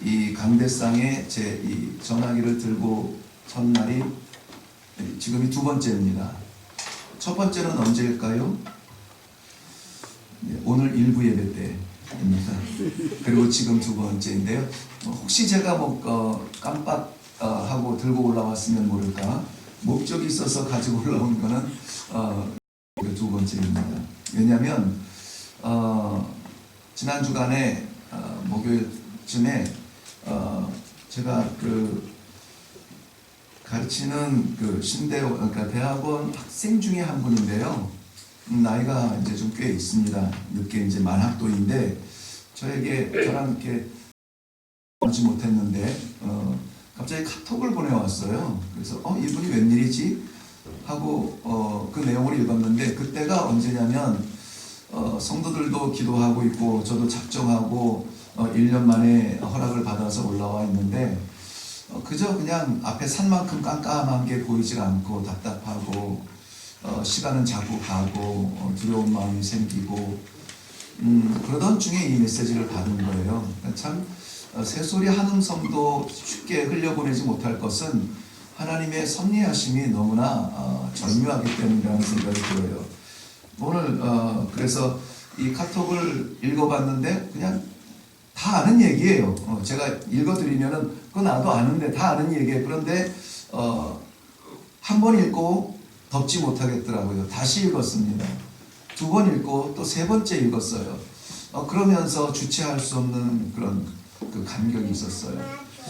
이 강대상에 제 이 전화기를 들고 선 날이 지금이 두 번째입니다. 첫 번째는 언제일까요? 오늘 일부 예배 때입니다. 그리고 지금 두 번째인데요. 혹시 제가 뭐 깜빡하고 들고 올라왔으면 모를까, 목적이 있어서 가지고 올라온 거는 두 번째입니다. 왜냐하면 지난 주간에 목요일쯤에 제가 가르치는 그러니까 대학원 학생 중에 한 분인데요. 나이가 이제 좀 꽤 있습니다. 늦게 이제 만학도인데 저랑 이렇게 하지 못했는데 갑자기 카톡을 보내왔어요. 그래서 이분이 웬일이지? 하고 그 내용을 읽었는데, 그때가 언제냐면 성도들도 기도하고 있고 저도 작정하고 1년 만에 허락을 받아서 올라와 있는데 그저 그냥 앞에 산만큼 깜깜한 게 보이질 않고 답답하고 시간은 자꾸 가고 두려운 마음이 생기고 그러던 중에 이 메시지를 받은 거예요. 참 새소리 한음성도 쉽게 흘려보내지 못할 것은 하나님의 섭리하심이 너무나 절묘하기 때문이라는 생각이 들어요. 오늘 그래서 이 카톡을 읽어봤는데 그냥 다 아는 얘기예요. 제가 읽어드리면은 그거 나도 아는데 다 아는 얘기예요. 그런데 한 번 읽고 덮지 못하겠더라고요. 다시 읽었습니다. 두 번 읽고 또 세 번째 읽었어요. 그러면서 주체할 수 없는 그런 그 감격이 있었어요.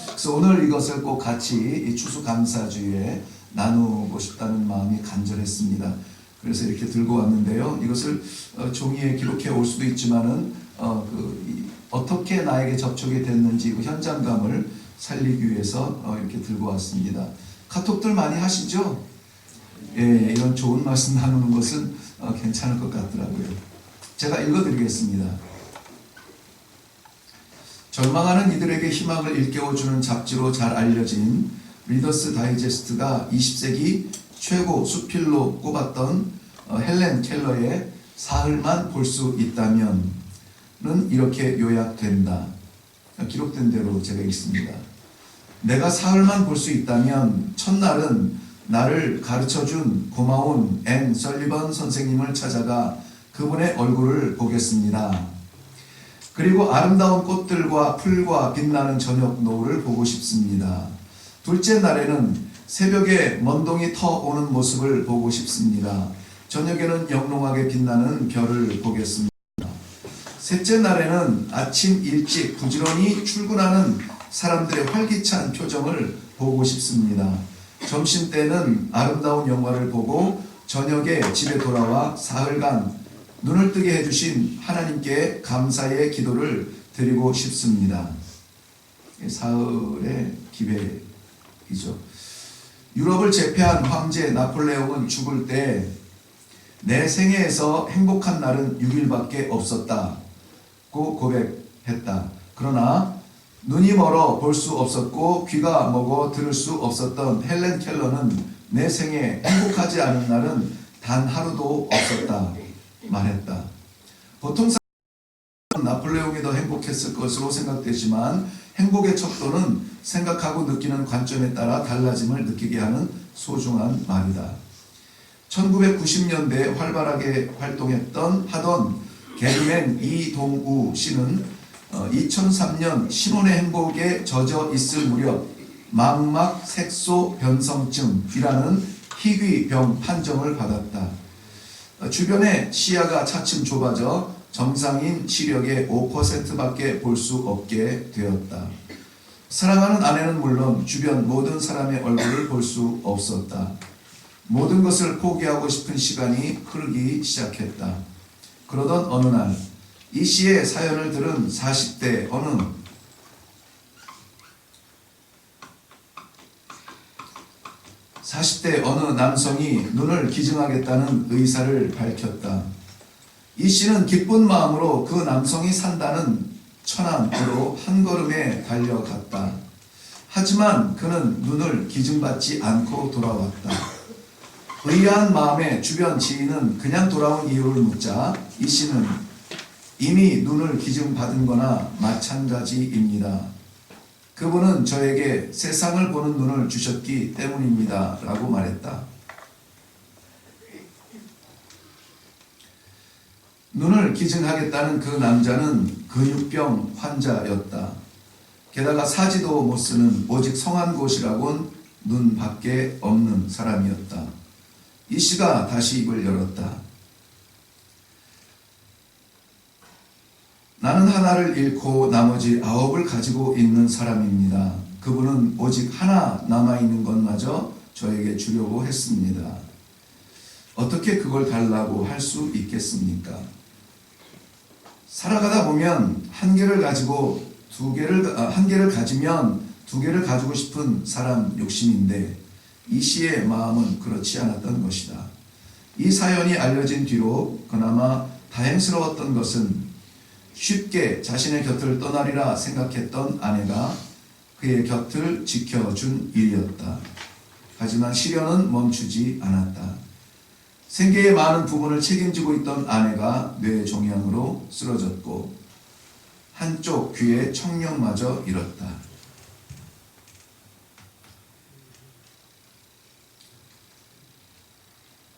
그래서 오늘 이것을 꼭 같이 이 추수감사주일에 나누고 싶다는 마음이 간절했습니다. 그래서 이렇게 들고 왔는데요. 이것을 종이에 기록해 올 수도 있지만은 어떻게 나에게 접촉이 됐는지 그 현장감을 살리기 위해서 이렇게 들고 왔습니다. 카톡들 많이 하시죠? 예, 이런 좋은 말씀 나누는 것은 괜찮을 것 같더라고요. 제가 읽어드리겠습니다. 절망하는 이들에게 희망을 일깨워주는 잡지로 잘 알려진 리더스 다이제스트가 20세기 최고 수필로 꼽았던 헬렌 켈러의 사흘만 볼 수 있다면 는 이렇게 요약된다. 기록된 대로 제가 읽습니다. 내가 사흘만 볼 수 있다면 첫날은 나를 가르쳐준 고마운 앤 설리번 선생님을 찾아가 그분의 얼굴을 보겠습니다. 그리고 아름다운 꽃들과 풀과 빛나는 저녁 노을을 보고 싶습니다. 둘째 날에는 새벽에 먼동이 터오는 모습을 보고 싶습니다. 저녁에는 영롱하게 빛나는 별을 보겠습니다. 셋째 날에는 아침 일찍 부지런히 출근하는 사람들의 활기찬 표정을 보고 싶습니다. 점심 때는 아름다운 영화를 보고 저녁에 집에 돌아와 사흘간 눈을 뜨게 해주신 하나님께 감사의 기도를 드리고 싶습니다. 사흘의 기회이죠. 유럽을 제패한 황제 나폴레옹은 죽을 때 내 생애에서 행복한 날은 6일밖에 없었다고 고백했다. 그러나 눈이 멀어 볼 수 없었고 귀가 먹어 들을 수 없었던 헬렌 켈러는 내 생에 행복하지 않은 날은 단 하루도 없었다 말했다. 보통 사람은 나폴레옹이 더 행복했을 것으로 생각되지만 행복의 척도는 생각하고 느끼는 관점에 따라 달라짐을 느끼게 하는 소중한 말이다. 1990년대에 활발하게 하던 개그맨 이동우 씨는 2003년 신혼의 행복에 젖어 있을 무렵 망막 색소 변성증이라는 희귀병 판정을 받았다. 주변의 시야가 차츰 좁아져 정상인 시력의 5%밖에 볼 수 없게 되었다. 사랑하는 아내는 물론 주변 모든 사람의 얼굴을 볼 수 없었다. 모든 것을 포기하고 싶은 시간이 흐르기 시작했다. 그러던 어느 날 이 씨의 사연을 들은 40대 어느 남성이 눈을 기증하겠다는 의사를 밝혔다. 이 씨는 기쁜 마음으로 그 남성이 산다는 천안으로 한 걸음에 달려갔다. 하지만 그는 눈을 기증받지 않고 돌아왔다. 의아한 마음에 주변 지인은 그냥 돌아온 이유를 묻자 이 씨는 이미 눈을 기증받은 거나 마찬가지입니다 그분은 저에게 세상을 보는 눈을 주셨기 때문입니다. 라고 말했다. 눈을 기증하겠다는 그 남자는 근육병 환자였다. 게다가 사지도 못 쓰는 오직 성한 곳이라곤 눈 밖에 없는 사람이었다. 이 씨가 다시 입을 열었다. 나는 하나를 잃고 나머지 9을 가지고 있는 사람입니다. 그분은 오직 하나 남아있는 것마저 저에게 주려고 했습니다. 어떻게 그걸 달라고 할 수 있겠습니까? 살아가다 보면 한 개를 가지면 두 개를 가지고 싶은 사람 욕심인데 이 씨의 마음은 그렇지 않았던 것이다. 이 사연이 알려진 뒤로 그나마 다행스러웠던 것은 쉽게 자신의 곁을 떠나리라 생각했던 아내가 그의 곁을 지켜준 일이었다. 하지만 시련은 멈추지 않았다. 생계의 많은 부분을 책임지고 있던 아내가 뇌종양으로 쓰러졌고 한쪽 귀의 청력마저 잃었다.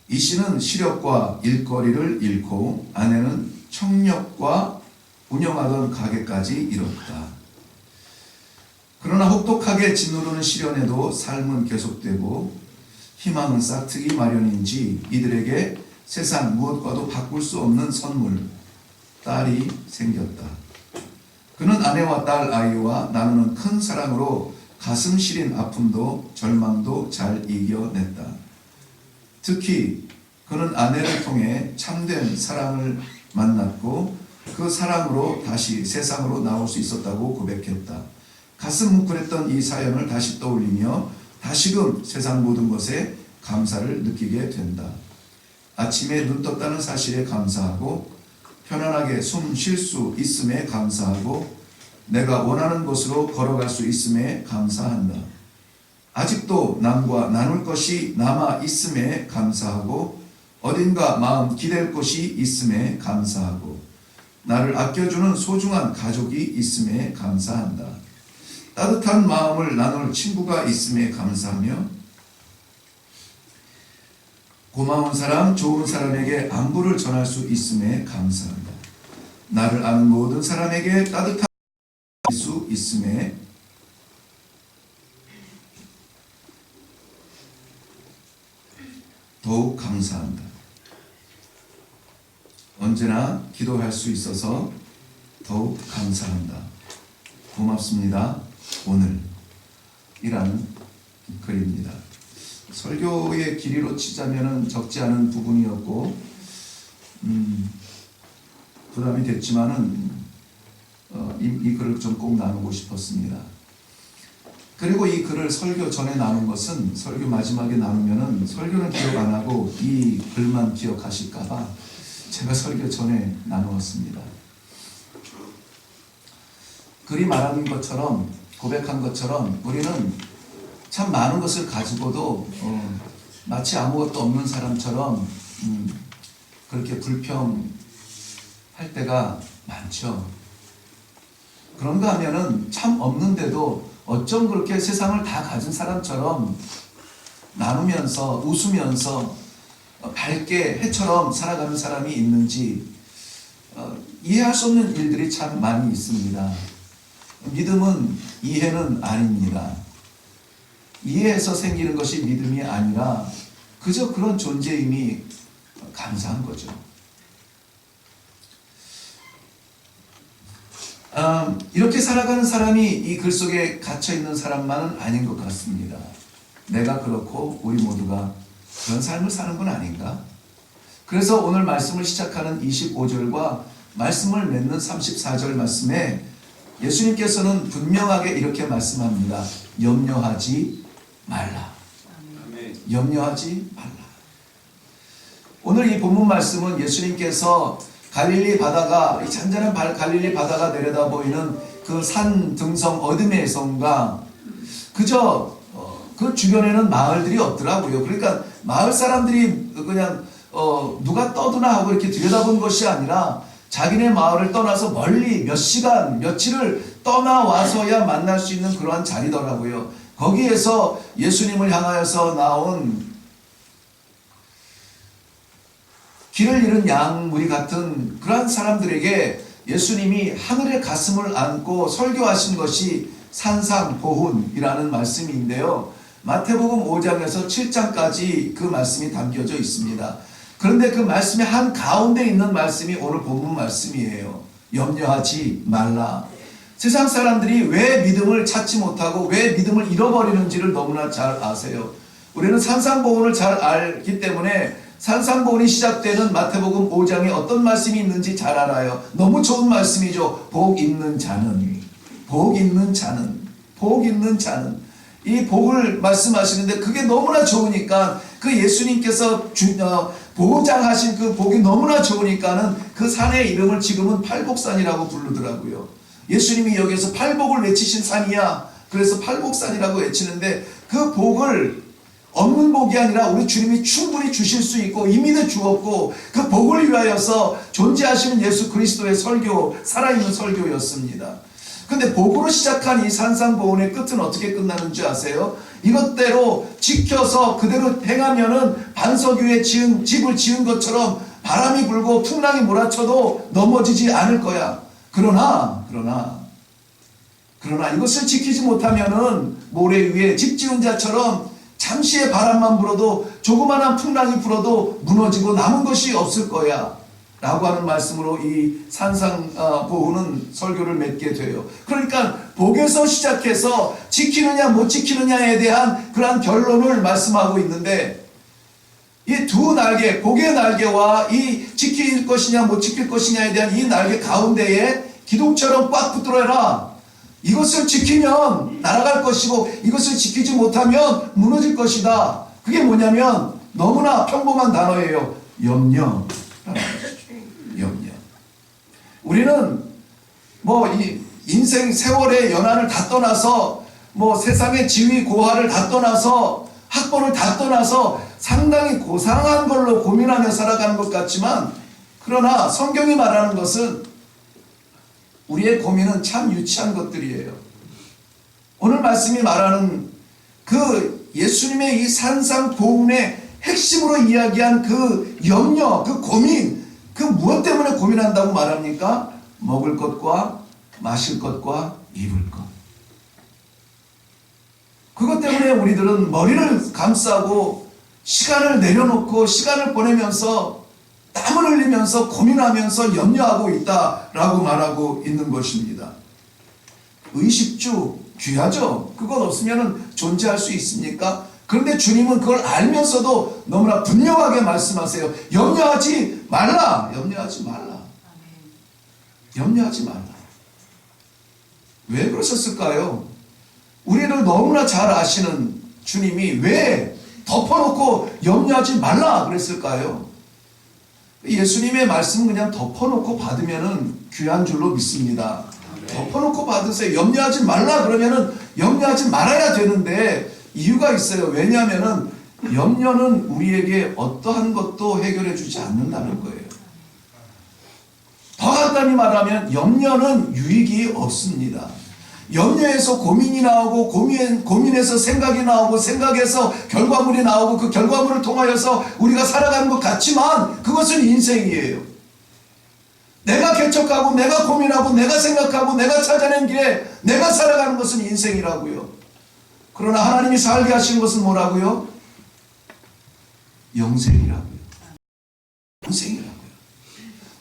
이 씨는 시력과 일거리를 잃고 아내는 청력과 운영하던 가게까지 잃었다. 그러나 혹독하게 짓누르는 시련에도 삶은 계속되고 희망은 싹트기 마련인지 이들에게 세상 무엇과도 바꿀 수 없는 선물, 딸이 생겼다. 그는 아내와 딸 아이와 나누는 큰 사랑으로 가슴 시린 아픔도 절망도 잘 이겨냈다. 특히 그는 아내를 통해 참된 사랑을 만났고 그 사랑으로 다시 세상으로 나올 수 있었다고 고백했다. 가슴 뭉클했던 이 사연을 다시 떠올리며 다시금 세상 모든 것에 감사를 느끼게 된다. 아침에 눈 떴다는 사실에 감사하고 편안하게 숨 쉴 수 있음에 감사하고 내가 원하는 곳으로 걸어갈 수 있음에 감사한다. 아직도 남과 나눌 것이 남아 있음에 감사하고 어딘가 마음 기댈 곳이 있음에 감사하고 나를 아껴주는 소중한 가족이 있음에 감사한다. 따뜻한 마음을 나눌 친구가 있음에 감사하며 고마운 사람, 좋은 사람에게 안부를 전할 수 있음에 감사한다. 나를 아는 모든 사람에게 따뜻한 수 있음에 더욱 감사한다. 언제나 기도할 수 있어서 더욱 감사한다. 고맙습니다. 오늘이라는 글입니다. 설교의 길이로 치자면 적지 않은 부분이었고 부담이 됐지만은 이 글을 좀 꼭 나누고 싶었습니다. 그리고 이 글을 설교 전에 나눈 것은 설교 마지막에 나누면은 설교는 기억 안 하고 이 글만 기억하실까봐 제가 설교 전에 나누었습니다. 글이 말하는 것처럼 고백한 것처럼 우리는 참 많은 것을 가지고도 마치 아무것도 없는 사람처럼 그렇게 불평할 때가 많죠. 그런가 하면은 참 없는데도 어쩜 그렇게 세상을 다 가진 사람처럼 나누면서 웃으면서 밝게 해처럼 살아가는 사람이 있는지 이해할 수 없는 일들이 참 많이 있습니다. 믿음은 이해는 아닙니다. 이해해서 생기는 것이 믿음이 아니라 그저 그런 존재임이 감사한 거죠. 이렇게 살아가는 사람이 이 글 속에 갇혀있는 사람만은 아닌 것 같습니다. 내가 그렇고 우리 모두가 그런 삶을 사는 건 아닌가? 그래서 오늘 말씀을 시작하는 25절과 말씀을 맺는 34절 말씀에 예수님께서는 분명하게 이렇게 말씀합니다. 염려하지 말라. 염려하지 말라. 오늘 이 본문 말씀은 예수님께서 갈릴리 바다가 이 잔잔한 갈릴리 바다가 내려다 보이는 그 산 등성 어둠의 성과 그저 그 주변에는 마을들이 없더라고요. 그러니까 마을 사람들이 그냥 누가 떠드나 하고 이렇게 들여다본 것이 아니라 자기네 마을을 떠나서 멀리 몇 시간, 며칠을 떠나와서야 만날 수 있는 그러한 자리더라고요. 거기에서 예수님을 향하여서 나온 길을 잃은 양무리 같은 그러한 사람들에게 예수님이 하늘의 가슴을 안고 설교하신 것이 산상보훈이라는 말씀인데요. 마태복음 5장에서 7장까지 그 말씀이 담겨져 있습니다. 그런데 그 말씀의 한 가운데 있는 말씀이 오늘 본문 말씀이에요. 염려하지 말라. 세상 사람들이 왜 믿음을 찾지 못하고 왜 믿음을 잃어버리는지를 너무나 잘 아세요. 우리는 산상보훈을 잘 알기 때문에 산상보훈이 시작되는 마태복음 5장에 어떤 말씀이 있는지 잘 알아요. 너무 좋은 말씀이죠. 복 있는 자는, 복 있는 자는, 복 있는 자는. 이 복을 말씀하시는데 그게 너무나 좋으니까 그 예수님께서 보장하신 그 복이 너무나 좋으니까는 그 산의 이름을 지금은 팔복산이라고 부르더라고요. 예수님이 여기서 팔복을 외치신 산이야. 그래서 팔복산이라고 외치는데 그 복을 없는 복이 아니라 우리 주님이 충분히 주실 수 있고 이미 주었고 그 복을 위하여서 존재하시는 예수 그리스도의 설교, 살아있는 설교였습니다. 근데 복으로 시작한 이 산상보훈의 끝은 어떻게 끝나는 줄 아세요? 이것대로 지켜서 그대로 행하면은 반석 위에 집을 지은 것처럼 바람이 불고 풍랑이 몰아쳐도 넘어지지 않을 거야. 그러나 이것을 지키지 못하면은 모래 위에 집 지은 자처럼 잠시의 바람만 불어도 조그마한 풍랑이 불어도 무너지고 남은 것이 없을 거야 라고 하는 말씀으로 이 산상보훈은 설교를 맺게 돼요. 그러니까 복에서 시작해서 지키느냐 못 지키느냐에 대한 그러한 결론을 말씀하고 있는데 이 두 날개, 복의 날개와 이 지킬 것이냐 못 지킬 것이냐에 대한 이 날개 가운데에 기둥처럼 꽉 붙들어라. 이것을 지키면 날아갈 것이고 이것을 지키지 못하면 무너질 것이다. 그게 뭐냐면 너무나 평범한 단어예요. 염려. 염려. 우리는 이 인생 세월의 연한을 다 떠나서 세상의 지위 고하를 다 떠나서 학벌을 다 떠나서 상당히 고상한 걸로 고민하며 살아가는 것 같지만 그러나 성경이 말하는 것은 우리의 고민은 참 유치한 것들이에요. 오늘 말씀이 말하는 그 예수님의 이 산상보훈의 핵심으로 이야기한 그 염려, 그 고민, 그 무엇 때문에 고민한다고 말합니까? 먹을 것과 마실 것과 입을 것. 그것 때문에 우리들은 머리를 감싸고 시간을 내려놓고 시간을 보내면서 땀을 흘리면서 고민하면서 염려하고 있다라고 말하고 있는 것입니다. 의식주 귀하죠. 그것 없으면 존재할 수 있습니까? 그런데 주님은 그걸 알면서도 너무나 분명하게 말씀하세요. 염려하지 말라. 염려하지 말라. 염려하지 말라. 왜 그러셨을까요? 우리를 너무나 잘 아시는 주님이 왜 덮어놓고 염려하지 말라 그랬을까요? 예수님의 말씀은 그냥 덮어놓고 받으면은 귀한 줄로 믿습니다. 덮어놓고 받으세요. 염려하지 말라 그러면은 염려하지 말아야 되는데 이유가 있어요. 왜냐하면은 염려는 우리에게 어떠한 것도 해결해 주지 않는다는 거예요. 더 간단히 말하면 염려는 유익이 없습니다. 염려에서 고민이 나오고 고민에서 생각이 나오고 생각에서 결과물이 나오고 그 결과물을 통하여서 우리가 살아가는 것 같지만 그것은 인생이에요. 내가 개척하고 내가 고민하고 내가 생각하고 내가 찾아낸 길에 내가 살아가는 것은 인생이라고요. 그러나 하나님이 살게 하신 것은 뭐라고요? 영생이라고요. 영생이라고요.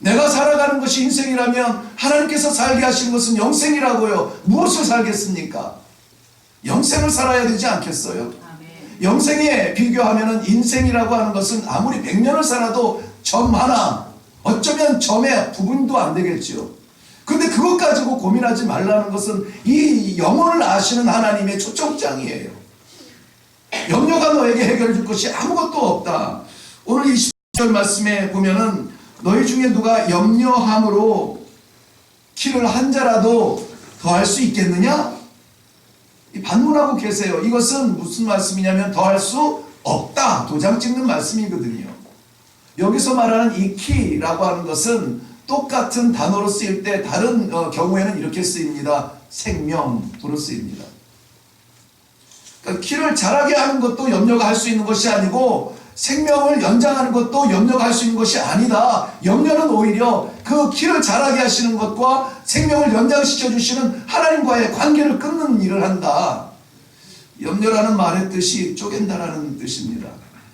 내가 살아가는 것이 인생이라면 하나님께서 살게 하신 것은 영생이라고요. 무엇을 살겠습니까? 영생을 살아야 되지 않겠어요? 아멘. 영생에 비교하면 인생이라고 하는 것은 아무리 100년을 살아도 점 하나, 어쩌면 점의 부분도 안 되겠죠. 그런데 그것 가지고 고민하지 말라는 것은 이 영혼을 아시는 하나님의 초청장이에요. 염려가 너에게 해결해 줄 것이 아무것도 없다. 오늘 20절 말씀에 보면은 너희 중에 누가 염려함으로 키를 한 자라도 더할 수 있겠느냐? 반문하고 계세요. 이것은 무슨 말씀이냐면 더할 수 없다. 도장 찍는 말씀이거든요. 여기서 말하는 이 키라고 하는 것은 똑같은 단어로 쓰일 때 다른 경우에는 이렇게 쓰입니다. 생명으로 쓰입니다. 그러니까 키를 자라게 하는 것도 염려가 할 수 있는 것이 아니고 생명을 연장하는 것도 염려가 할 수 있는 것이 아니다. 염려는 오히려 그 키를 자라게 하시는 것과 생명을 연장시켜 주시는 하나님과의 관계를 끊는 일을 한다. 염려라는 말의 뜻이 쪼갠다라는 뜻입니다.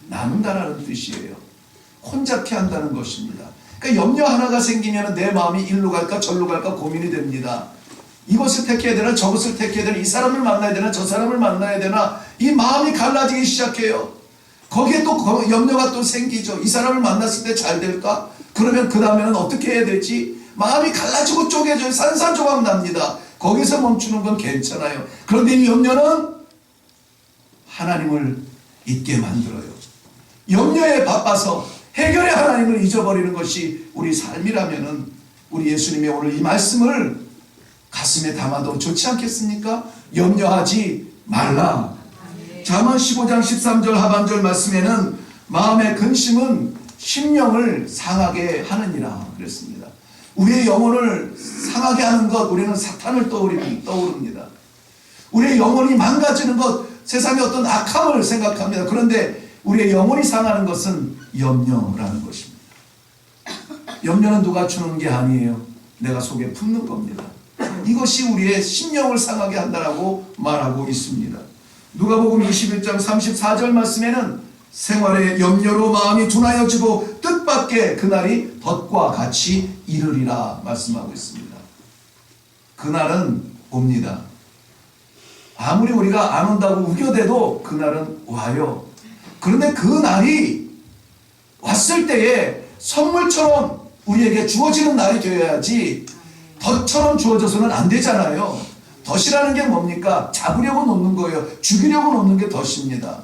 나눈다라는 뜻이에요. 혼잡케 한다는 것입니다. 그러니까 염려 하나가 생기면 내 마음이 일로 갈까 절로 갈까 고민이 됩니다. 이것을 택해야 되나 저것을 택해야 되나 이 사람을 만나야 되나 저 사람을 만나야 되나 이 마음이 갈라지기 시작해요. 거기에 또 염려가 또 생기죠. 이 사람을 만났을 때 잘 될까? 그러면 그 다음에는 어떻게 해야 될지 마음이 갈라지고 쪼개져요. 산산조각 납니다. 거기서 멈추는 건 괜찮아요. 그런데 이 염려는 하나님을 잊게 만들어요. 염려에 바빠서 해결의 하나님을 잊어버리는 것이 우리 삶이라면은 우리 예수님의 오늘 이 말씀을 가슴에 담아도 좋지 않겠습니까? 염려하지 말라. 잠언 15장 13절 하반절 말씀에는 마음의 근심은 심령을 상하게 하느니라 그랬습니다. 우리의 영혼을 상하게 하는 것, 우리는 사탄을 떠오릅니다. 우리의 영혼이 망가지는 것, 세상의 어떤 악함을 생각합니다. 그런데 우리의 영혼이 상하는 것은 염려라는 것입니다. 염려는 누가 주는 게 아니에요. 내가 속에 품는 겁니다. 이것이 우리의 심령을 상하게 한다라고 말하고 있습니다. 누가복음 21장 34절 말씀에는 생활의 염려로 마음이 둔하여지고 뜻밖의 그날이 덫과 같이 이르리라 말씀하고 있습니다. 그날은 옵니다. 아무리 우리가 안 온다고 우겨대도 그날은 와요. 그런데 그 날이 왔을 때에 선물처럼 우리에게 주어지는 날이 되어야지 덫처럼 주어져서는 안 되잖아요. 덫이라는 게 뭡니까? 잡으려고 놓는 거예요. 죽이려고 놓는 게 덫입니다.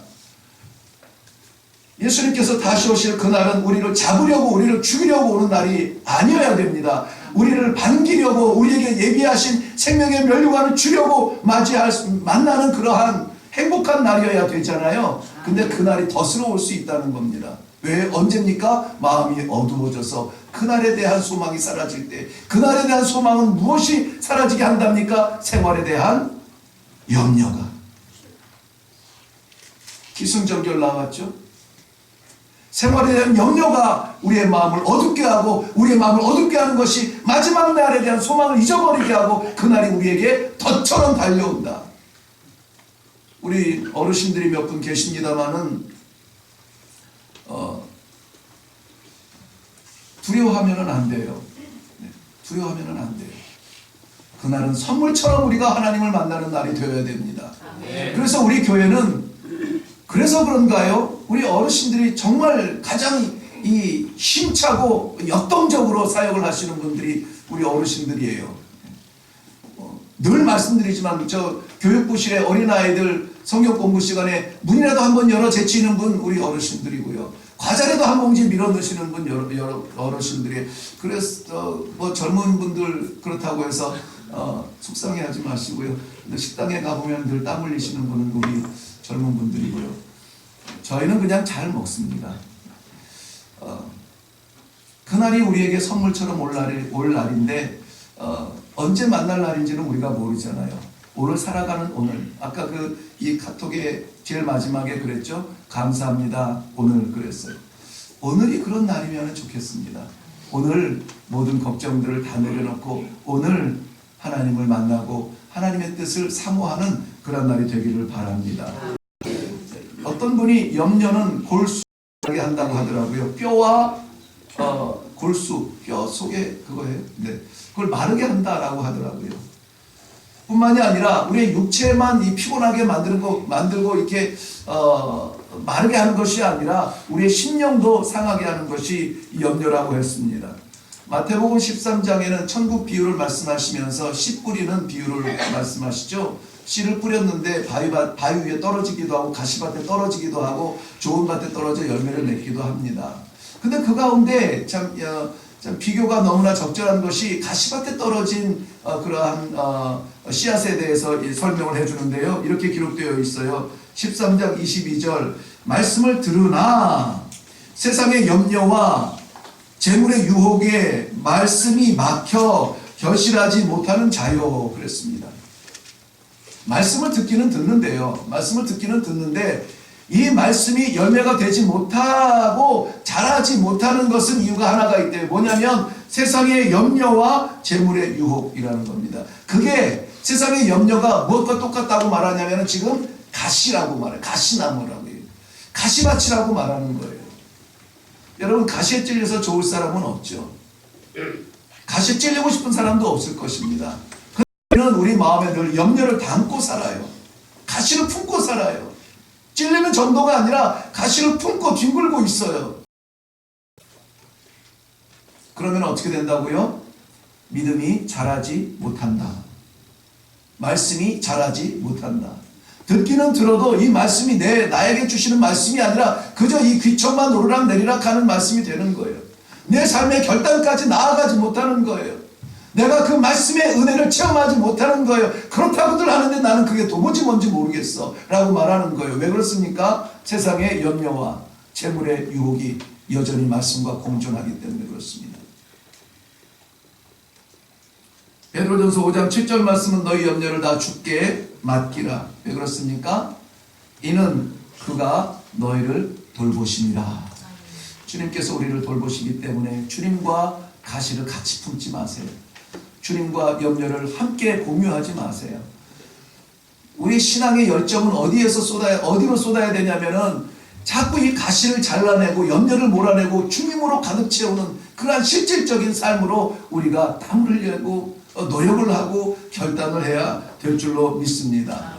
예수님께서 다시 오실 그날은 우리를 잡으려고 우리를 죽이려고 오는 날이 아니어야 됩니다. 우리를 반기려고 우리에게 예비하신 생명의 면류관을 주려고 만나는 그러한 행복한 날이어야 되잖아요. 근데 그날이 덫으로 올 수 있다는 겁니다. 왜? 언제입니까? 마음이 어두워져서 그날에 대한 소망이 사라질 때, 그날에 대한 소망은 무엇이 사라지게 한답니까? 생활에 대한 염려가. 기승전결 나왔죠? 생활에 대한 염려가 우리의 마음을 어둡게 하고 우리의 마음을 어둡게 하는 것이 마지막 날에 대한 소망을 잊어버리게 하고 그날이 우리에게 덫처럼 달려온다. 우리 어르신들이 몇 분 계십니다마는 두려워하면은 안 돼요. 두려워하면은 안 돼요. 그날은 선물처럼 우리가 하나님을 만나는 날이 되어야 됩니다. 그래서 우리 교회는 그래서 그런가요? 우리 어르신들이 정말 가장 이 힘차고 역동적으로 사역을 하시는 분들이 우리 어르신들이에요. 늘 말씀드리지만 저 교육부실에 어린아이들 성경 공부 시간에 문이라도 한번 열어 제치는 분 우리 어르신들이고요. 과자라도 한 봉지 밀어 넣으시는 분 여러 어르신들이. 그래서 뭐 젊은 분들 그렇다고 해서 속상해하지 마시고요. 근데 식당에 가보면 늘 땀 흘리시는 분은 우리 젊은 분들이고요. 저희는 그냥 잘 먹습니다. 그날이 우리에게 선물처럼 올 날인데 언제 만날 날인지는 우리가 모르잖아요. 오늘 살아가는 오늘. 아까 이 카톡의 제일 마지막에 그랬죠. 감사합니다. 오늘 그랬어요. 오늘이 그런 날이면 좋겠습니다. 오늘 모든 걱정들을 다 내려놓고 오늘 하나님을 만나고 하나님의 뜻을 사모하는 그런 날이 되기를 바랍니다. 어떤 분이 염려는 골수하게 한다고 하더라고요. 뼈와 골수, 뼈 속에 그거예요. 네. 그걸 마르게 한다라고 하더라고요. 뿐만이 아니라 우리의 육체만 이 피곤하게 만들고 이렇게 마르게 하는 것이 아니라 우리의 심령도 상하게 하는 것이 염려라고 했습니다. 마태복음 13장에는 천국 비유를 말씀하시면서 씨 뿌리는 비유를 말씀하시죠. 씨를 뿌렸는데 바위 위에 떨어지기도 하고 가시밭에 떨어지기도 하고 좋은 밭에 떨어져 열매를 맺기도 합니다. 근데 그 가운데 참 비교가 너무나 적절한 것이 가시밭에 떨어진 그러한 씨앗에 대해서 설명을 해주는데요. 이렇게 기록되어 있어요. 13장 22절 말씀을 들으나 세상의 염려와 재물의 유혹에 말씀이 막혀 결실하지 못하는 자요. 그랬습니다. 말씀을 듣기는 듣는데요. 말씀을 듣기는 듣는데 이 말씀이 열매가 되지 못하고 자라지 못하는 것은 이유가 하나가 있대요. 뭐냐면 세상의 염려와 재물의 유혹이라는 겁니다. 그게 세상의 염려가 무엇과 똑같다고 말하냐면 지금 가시라고 말해요. 가시나무라고 해요. 가시밭이라고 말하는 거예요. 여러분, 가시에 찔려서 좋을 사람은 없죠. 가시에 찔리고 싶은 사람도 없을 것입니다. 그는 우리 마음에 늘 염려를 담고 살아요. 가시를 품고 살아요. 찔리는 정도가 아니라 가시를 품고 뒹굴고 있어요. 그러면 어떻게 된다고요? 믿음이 자라지 못한다. 말씀이 자라지 못한다. 듣기는 들어도 이 말씀이 나에게 주시는 말씀이 아니라 그저 이 귀천만 오르락내리락 하는 말씀이 되는 거예요. 내 삶의 결단까지 나아가지 못하는 거예요. 내가 그 말씀의 은혜를 체험하지 못하는 거예요. 그렇다고들 하는데 나는 그게 도무지 뭔지 모르겠어 라고 말하는 거예요. 왜 그렇습니까? 세상의 염려와 재물의 유혹이 여전히 말씀과 공존하기 때문에 그렇습니다. 베드로전서 5장 7절 말씀은 너희 염려를 다 주께 맡기라. 왜 그렇습니까? 이는 그가 너희를 돌보심이라. 주님께서 우리를 돌보시기 때문에 주님과 가시를 같이 품지 마세요. 주님과 염려를 함께 공유하지 마세요. 우리 신앙의 열정은 어디로 쏟아야 되냐면은 자꾸 이 가시를 잘라내고 염려를 몰아내고 주님으로 가득 채우는 그러한 실질적인 삶으로 우리가 땀을 흘리고 노력을 하고 결단을 해야 될 줄로 믿습니다.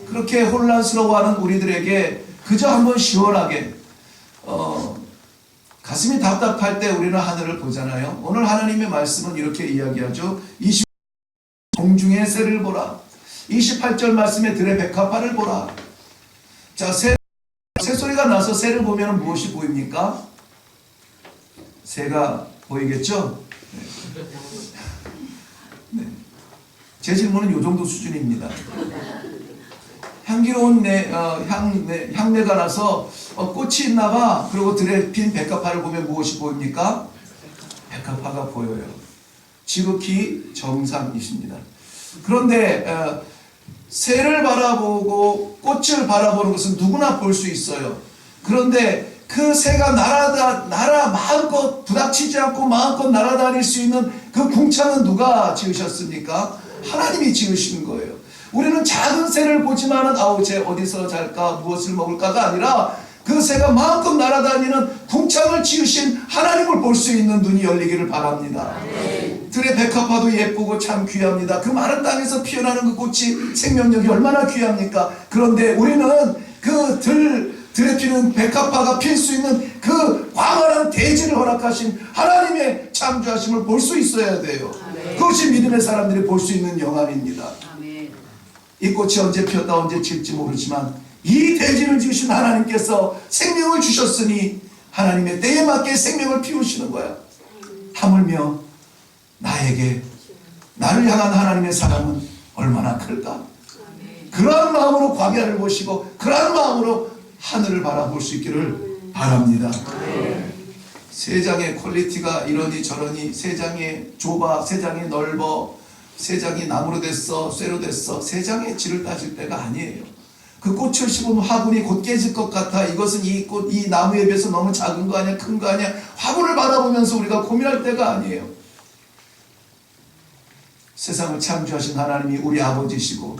그렇게 혼란스러워하는 우리들에게 그저 한번 시원하게 가슴이 답답할 때 우리는 하늘을 보잖아요. 오늘 하나님의 말씀은 이렇게 이야기하죠. 공중의 새를 보라. 28절 말씀에 들의 백합화를 보라. 자, 새소리가 나서 새를 보면 무엇이 보입니까? 새가 보이겠죠? 네. 제 질문은 이 정도 수준입니다. 향기로운 향내가 나서 꽃이 있나봐. 그리고 들에 핀 백합화를 보면 무엇이 보입니까? 백합화가 보여요. 지극히 정상이십니다. 그런데 새를 바라보고 꽃을 바라보는 것은 누구나 볼 수 있어요. 그런데 그 새가 마음껏 부닥치지 않고 마음껏 날아다닐 수 있는 그 궁창은 누가 지으셨습니까? 하나님이 지으신 거예요. 우리는 작은 새를 보지만은 쟤 어디서 잘까 무엇을 먹을까가 아니라 그 새가 마음껏 날아다니는 궁창을 지으신 하나님을 볼 수 있는 눈이 열리기를 바랍니다. 들의 백합화도 예쁘고 참 귀합니다. 그 마른 땅에서 피어나는 그 꽃이 생명력이 얼마나 귀합니까? 그런데 우리는 그 들에 피는 백합화가 필 수 있는 그 광활한 대지를 허락하신 하나님의 창조하심을 볼 수 있어야 돼요. 그것이 믿음의 사람들이 볼 수 있는 영안입니다. 이 꽃이 언제 피었다 언제 질지 모르지만 이 대지를 지으신 하나님께서 생명을 주셨으니 하나님의 때에 맞게 생명을 피우시는 거야. 하물며 나를 향한 하나님의 사랑은 얼마나 클까? 그러한 마음으로 광야를 보시고 그러한 마음으로 하늘을 바라볼 수 있기를 바랍니다. 세 장의 퀄리티가 이러니 저러니, 세 장이 좁아, 세 장이 넓어, 세 장이 나무로 됐어, 쇠로 됐어, 세 장의 질을 따질 때가 아니에요. 그 꽃을 심으면 화분이 곧 깨질 것 같아. 이것은 이 나무에 비해서 너무 작은 거 아니야, 큰 거 아니야. 화분을 바라보면서 우리가 고민할 때가 아니에요. 세상을 창조하신 하나님이 우리 아버지시고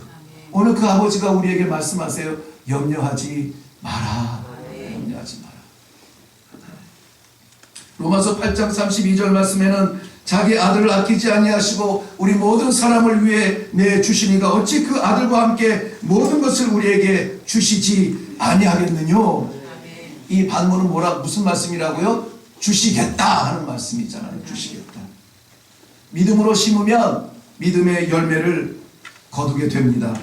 오늘 그 아버지가 우리에게 말씀하세요. 염려하지 마라. 염려하지 마라. 로마서 8장 32절 말씀에는 자기 아들을 아끼지 아니하시고 우리 모든 사람을 위해 내주시니가 어찌 그 아들과 함께 모든 것을 우리에게 주시지 아니하겠느뇨. 이 반문은 무슨 말씀이라고요? 주시겠다 하는 말씀이잖아요. 주시겠다. 믿음으로 심으면 믿음의 열매를 거두게 됩니다.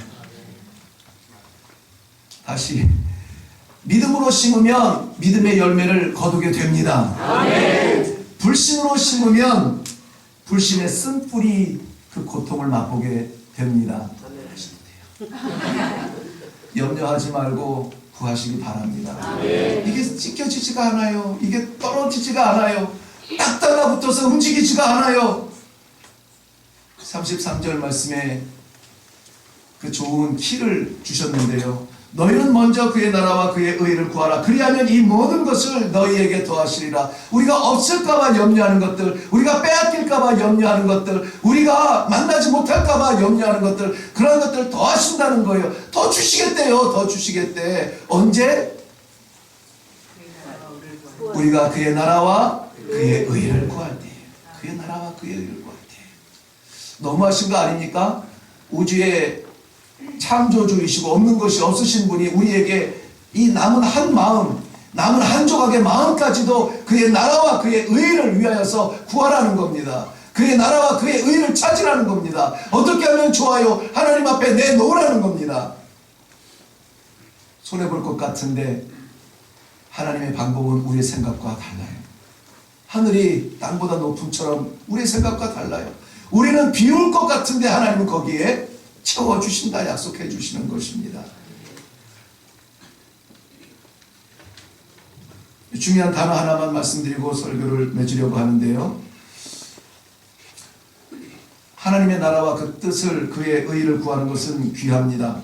다시 믿음으로 심으면 믿음의 열매를 거두게 됩니다. 불신으로 심으면 불신의 쓴뿌리 그 고통을 맛보게 됩니다. 염려하지 말고 구하시기 바랍니다. 이게 찢겨지지가 않아요. 이게 떨어지지가 않아요. 딱 달라붙어서 움직이지가 않아요. 33절 말씀에 그 좋은 키를 주셨는데요. 너희는 먼저 그의 나라와 그의 의를 구하라. 그리하면 이 모든 것을 너희에게 더하시리라. 우리가 없을까봐 염려하는 것들, 우리가 빼앗길까봐 염려하는 것들, 우리가 만나지 못할까봐 염려하는 것들, 그런 것들 더하신다는 거예요. 더 주시겠대요. 더 주시겠대. 언제? 우리가 그의 나라와 그의 의를 구할 때. 그의 나라와 그의 의를 구할 때. 너무하신 거 아닙니까? 우주에 창조주이시고 없는 것이 없으신 분이 우리에게 이 남은 한 마음, 남은 한 조각의 마음까지도 그의 나라와 그의 의를 위하여서 구하라는 겁니다. 그의 나라와 그의 의를 찾으라는 겁니다. 어떻게 하면 좋아요? 하나님 앞에 내놓으라는 겁니다. 손해볼 것 같은데 하나님의 방법은 우리의 생각과 달라요. 하늘이 땅보다 높음처럼 우리의 생각과 달라요. 우리는 비울 것 같은데 하나님은 거기에 채워주신다 약속해 주시는 것입니다. 중요한 단어 하나만 말씀드리고 설교를 맺으려고 하는데요. 하나님의 나라와 그 뜻을 그의 의를 구하는 것은 귀합니다.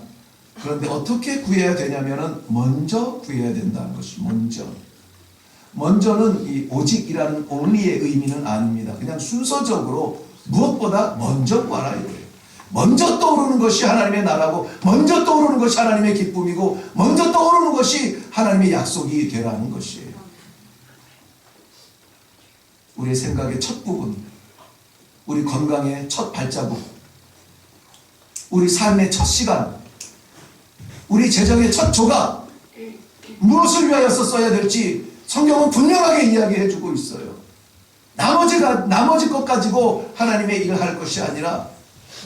그런데 어떻게 구해야 되냐면은 먼저 구해야 된다는 것이 먼저는 이 오직이라는 only의 의미는 아닙니다. 그냥 순서적으로 무엇보다 먼저 구하라 이거예요. 먼저 떠오르는 것이 하나님의 나라고, 먼저 떠오르는 것이 하나님의 기쁨이고, 먼저 떠오르는 것이 하나님의 약속이 되라는 것이에요. 우리의 생각의 첫 부분, 우리 건강의 첫 발자국, 우리 삶의 첫 시간, 우리 재정의 첫 조각, 무엇을 위하여서 써야 될지 성경은 분명하게 이야기해 주고 있어요. 나머지 것 가지고 하나님의 일을 할 것이 아니라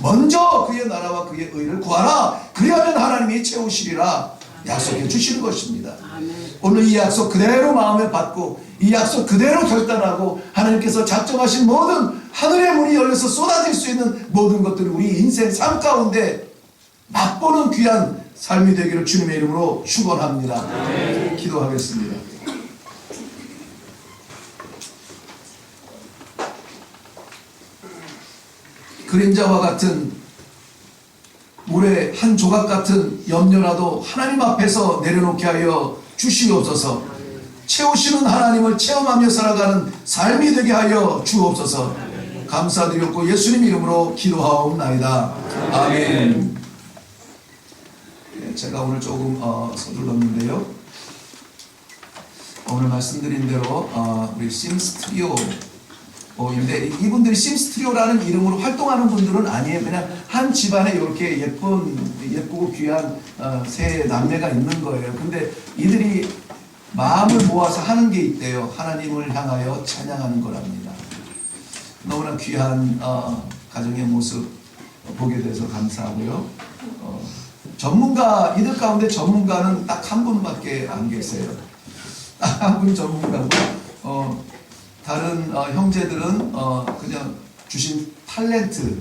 먼저 그의 나라와 그의 의를 구하라. 그리하면 하나님이 채우시리라 약속해 주시는 것입니다. 오늘 이 약속 그대로 마음에 받고 이 약속 그대로 결단하고 하나님께서 작정하신 모든 하늘의 문이 열려서 쏟아질 수 있는 모든 것들을 우리 인생 삶 가운데 맛보는 귀한 삶이 되기를 주님의 이름으로 축원합니다. 기도하겠습니다. 그림자와 같은 물의 한 조각 같은 염려라도 하나님 앞에서 내려놓게 하여 주시옵소서. 채우시는 하나님을 체험하며 살아가는 삶이 되게 하여 주옵소서. 감사드렸고 예수님 이름으로 기도하옵나이다. 아멘. 제가 오늘 조금 서둘렀는데요. 오늘 말씀드린 대로 우리 심스 트리오 인데 이분들이 심스 트리오라는 이름으로 활동하는 분들은 아니에요. 그냥 한 집안에 이렇게 예쁘고 귀한 세 남매가 있는 거예요. 근데 이들이 마음을 모아서 하는 게 있대요. 하나님을 향하여 찬양하는 거랍니다. 너무나 귀한 가정의 모습 보게 돼서 감사하고요. 이들 가운데 전문가는 딱 한 분밖에 안 계세요. 딱 한 분 전문가고 다른 형제들은 그냥 주신 탤런트